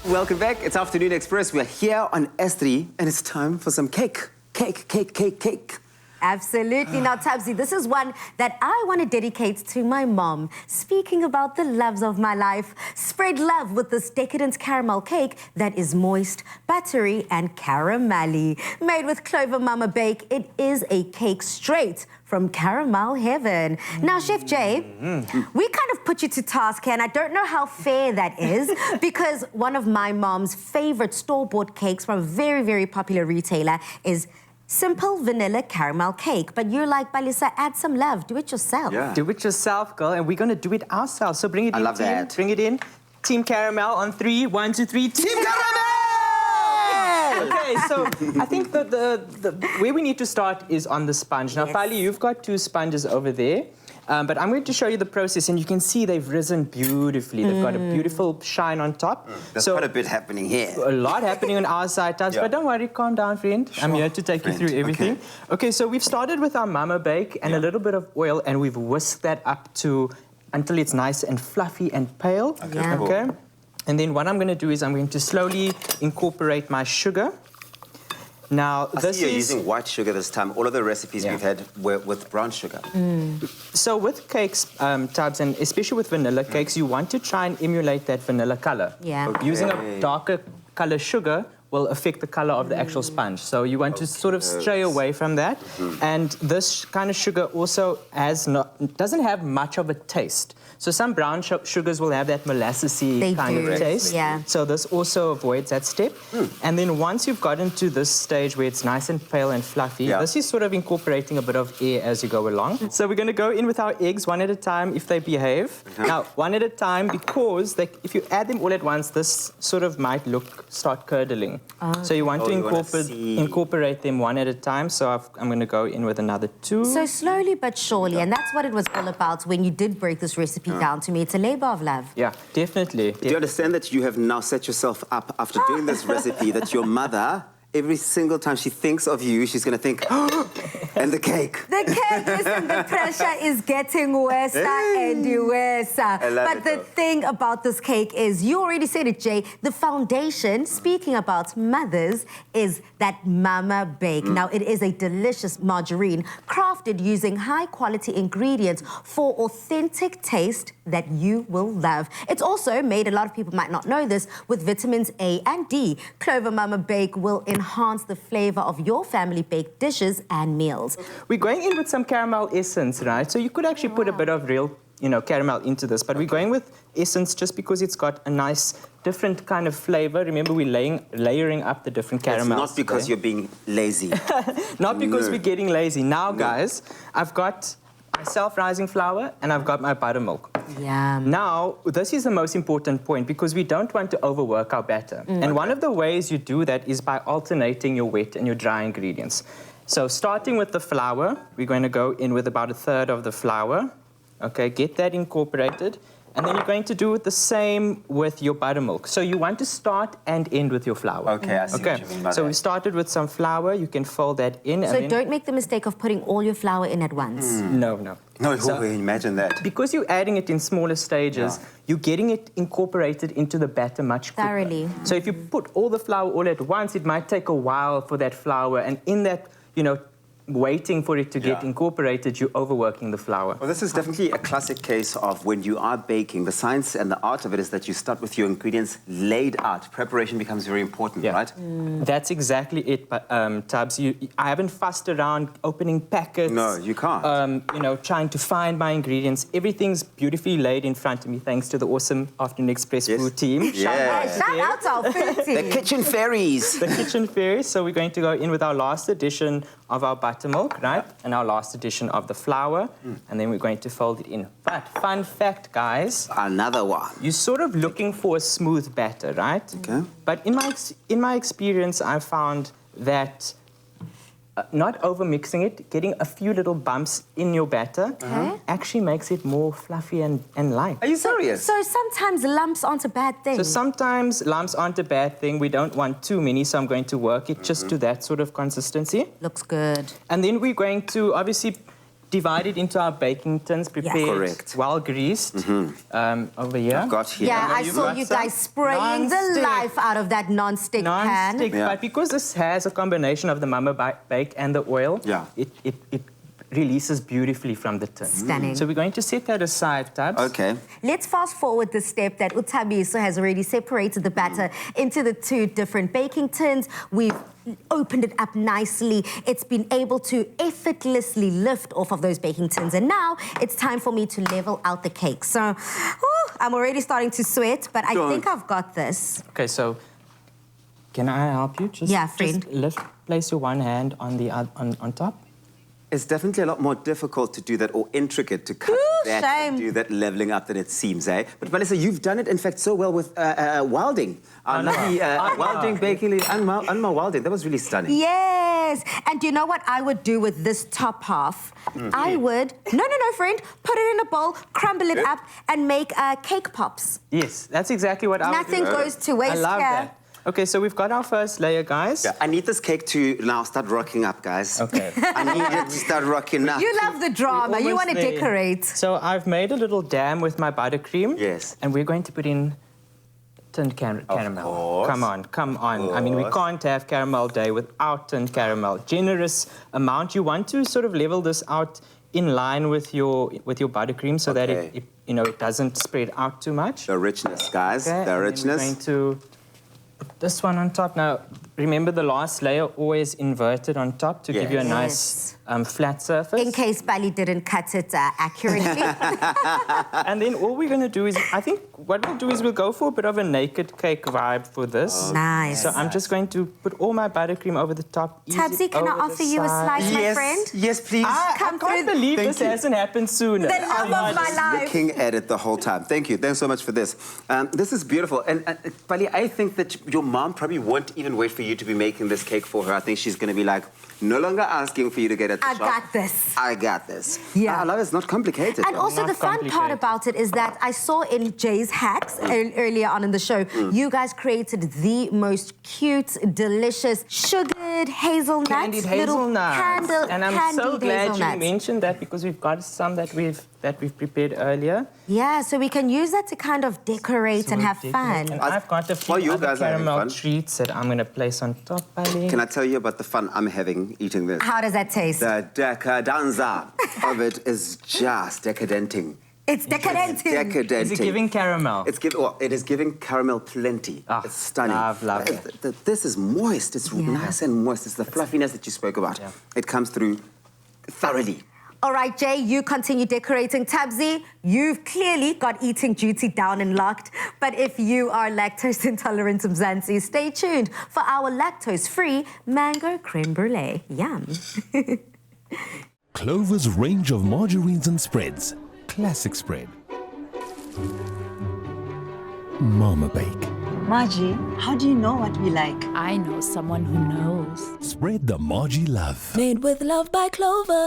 Welcome back. It's Afternoon Express. We're here on S3 and it's time for some cake. Cake. Absolutely. Now, Tabsy, this is one that I want to dedicate to my mom. Speaking about the loves of my life, spread love with this Decadent caramel cake that is moist, buttery and caramelly. Made with Clover Mama Bake, it is a cake straight from caramel heaven. Now, Chef Jay, we kind of put you to task here, and I don't know how fair that is because one of my mom's favorite store-bought cakes from a very, very popular retailer is simple vanilla caramel cake. But you're like, Balisa, add some love, do it yourself. Yeah. Do it yourself, girl, and we're going to do it ourselves. So bring it in, love team. that. Bring it in. Team Caramel on 3. 1, 2, 3. Team Caramel! Okay, so I think that the where we need to start is on the sponge. Now, Yes. Pali, you've got 2 sponges over there. But I'm going to show you the process, and you can see they've risen beautifully. They've got a beautiful shine on top. There's quite a bit happening here. A lot happening on our side, Tabs, but don't worry, calm down, friend. Sure. I'm here to take you through everything. Okay, so we've started with our Mama Bake and a little bit of oil, and we've whisked that up until it's nice and fluffy and pale. Yeah. Okay. And then what I'm going to do is I'm going to slowly incorporate my sugar. Now, I see you're using white sugar this time. All of the recipes we've had were with brown sugar. So with cakes, Tabs, and especially with vanilla cakes, you want to try and emulate that vanilla color. Yeah. Okay. Using a darker color sugar will affect the color of the actual sponge. So you want to sort of stray away from that. And this kind of sugar also doesn't have much of a taste. So some brown sugars will have that molassesy kind of taste. Yeah. So this also avoids that step. And then once you've gotten to this stage where it's nice and pale and fluffy, this is sort of incorporating a bit of air as you go along. So we're going to go in with our eggs one at a time if they behave. Now, one at a time because if you add them all at once, this sort of might start curdling. So you want to incorporate them one at a time. So I'm going to go in with another 2. So slowly but surely, and that's what it was all about when you did break this recipe down to me. It's a labor of love. Yeah, definitely. Do you understand that you have now set yourself up after doing this recipe, that your mother, every single time she thinks of you, she's going to think, and the cake. The cake, listen, the pressure is getting worse and worse. But the thing about this cake is, you already said it, Jay, the foundation, speaking about mothers, is that Mama Bake. Now, it is a delicious margarine crafted using high-quality ingredients for authentic taste that you will love. It's also made, a lot of people might not know this, with vitamins A and D. Clover Mama Bake will enhance the flavor of your family baked dishes and meals. We're going in with some caramel essence, right? So you could actually put a bit of real, caramel into this, but we're going with essence just because it's got a nice, different kind of flavor. Remember, we're layering up the different caramels. It's not because you're being lazy. Not because we're getting lazy. Now, guys, I've got my self-rising flour and I've got my buttermilk. Yum. Now, this is the most important point because we don't want to overwork our batter. And one of the ways you do that is by alternating your wet and your dry ingredients. So starting with the flour, we're going to go in with about 1/3 of the flour. Okay, get that incorporated. And then you're going to do the same with your buttermilk. So you want to start and end with your flour. Okay, I see what you mean by so that. we started with some flour. You can fold that in. So don't make the mistake of putting all your flour in at once. No. No, imagine that. Because you're adding it in smaller stages, you're getting it incorporated into the batter much quicker. Thoroughly. So if you put all the flour all at once, it might take a while for that flour. And in that, waiting for it to get incorporated, you're overworking the flour. Well, this is definitely a classic case of when you are baking, the science and the art of it is that you start with your ingredients laid out. Preparation becomes very important, right? That's exactly it, Tubbs. I haven't fussed around opening packets. No, you can't. Trying to find my ingredients. Everything's beautifully laid in front of me thanks to the awesome Afternoon Express food team. Shout out to our food team. The kitchen fairies. The kitchen fairies. So we're going to go in with our last addition of our buttermilk, right? And our last addition of the flour. And then we're going to fold it in. But fun fact, guys. Another one. You're sort of looking for a smooth batter, right? Okay. But in my experience, I found that not over-mixing it, getting a few little bumps in your batter actually makes it more fluffy and light. Are you serious? So sometimes lumps aren't a bad thing. So sometimes lumps aren't a bad thing. We don't want too many, so I'm going to work it just to that sort of consistency. Looks good. And then we're going to obviously divide it into our baking tins, prepared, Correct. well greased. Over here. I've got here. Yeah, I you've saw got you some guys spraying the non-stick. life out of that non-stick pan. Non-stick, Yeah. but because this has a combination of the mama bake and the oil, Yeah. it releases beautifully from the tin. Stunning. So we're going to set that aside, Tabs. Okay. Let's fast forward the step that Utabiso has already separated the batter into the two different baking tins. We've opened it up nicely. It's been able to effortlessly lift off of those baking tins. And now it's time for me to level out the cake. So I'm already starting to sweat, but I think I've got this. Okay, so can I help you? Yeah, friend. Just place your one hand on the on top. It's definitely a lot more difficult to do that or intricate to cut that and shame. do that leveling up than it seems, eh? But Vanessa, you've done it, in fact, so well with Wilding. Wilding baking, Anma Wilding. That was really stunning. Yes. And do you know what I would do with this top half? I would, no, friend, put it in a bowl, crumble it up, and make cake pops. Yes, that's exactly what I would Nothing do. goes to waste I love here. that. Okay, so we've got our first layer, guys. Yeah, I need this cake to now start rocking up, guys. Okay. I need it to start rocking up. You love the drama. You Almost want to there. decorate. So I've made a little dam with my buttercream. Yes. And we're going to put in tinned caramel. course. Come on. I mean, we can't have caramel day without tinned caramel. Generous amount. You want to sort of level this out in line with your buttercream so that Okay. it doesn't spread out too much. The richness, guys. Okay, The and then richness. we're going to put this one on top. Now, remember the last layer always inverted on top to give you a nice flat surface. In case Bali didn't cut it accurately. And then all we're going to do is, I think what we'll do is we'll go for a bit of a naked cake vibe for this. Nice. So I'm just going to put all my buttercream over the top. ease it Tabzi, can I over the offer you a side. slice, my friend? Yes, please. I Come can't through. believe Thank this you. hasn't happened sooner. The love of my life. Looking at it the whole time. Thank you. Thanks so much for this. This is beautiful. And Pali, I think that your mom probably won't even wait for you to be making this cake for her. I think she's going to be like, no longer asking for you to get at the I shop. got this. I got this. Yeah. I love it. It's not complicated. And also Not the fun part complicated. about it is that I saw in Jay's hacks earlier on in the show, you guys created the most cute, delicious, sugared hazelnuts. Candied little hazelnuts. And I'm so candied glad you hazelnuts. mentioned that because we've got some that we've prepared earlier. Yeah, so we can use that to kind of decorate and have fun. And I've got a few While you other guys are having caramel fun. treats that I'm going to place on top, Ali. Can I tell you about the fun I'm having eating this? How does that taste? The decadanza of it is just decadenting. It's decadent. Decadenting. Is it giving caramel? It is giving caramel plenty. Ah, It's stunning. love it. This is moist. It's nice and moist. It's the fluffiness that you spoke about. Yeah. It comes through thoroughly. All right, Jay, you continue decorating. Tabzi, you've clearly got eating duty down and locked. But if you are lactose intolerant, Mzansi, stay tuned for our lactose-free mango creme brulee. Yum. Clover's range of margarines and spreads. Classic spread. Mama Bake. Margie, how do you know what we like? I know someone who knows. Spread the Margie love. Made with love by Clover.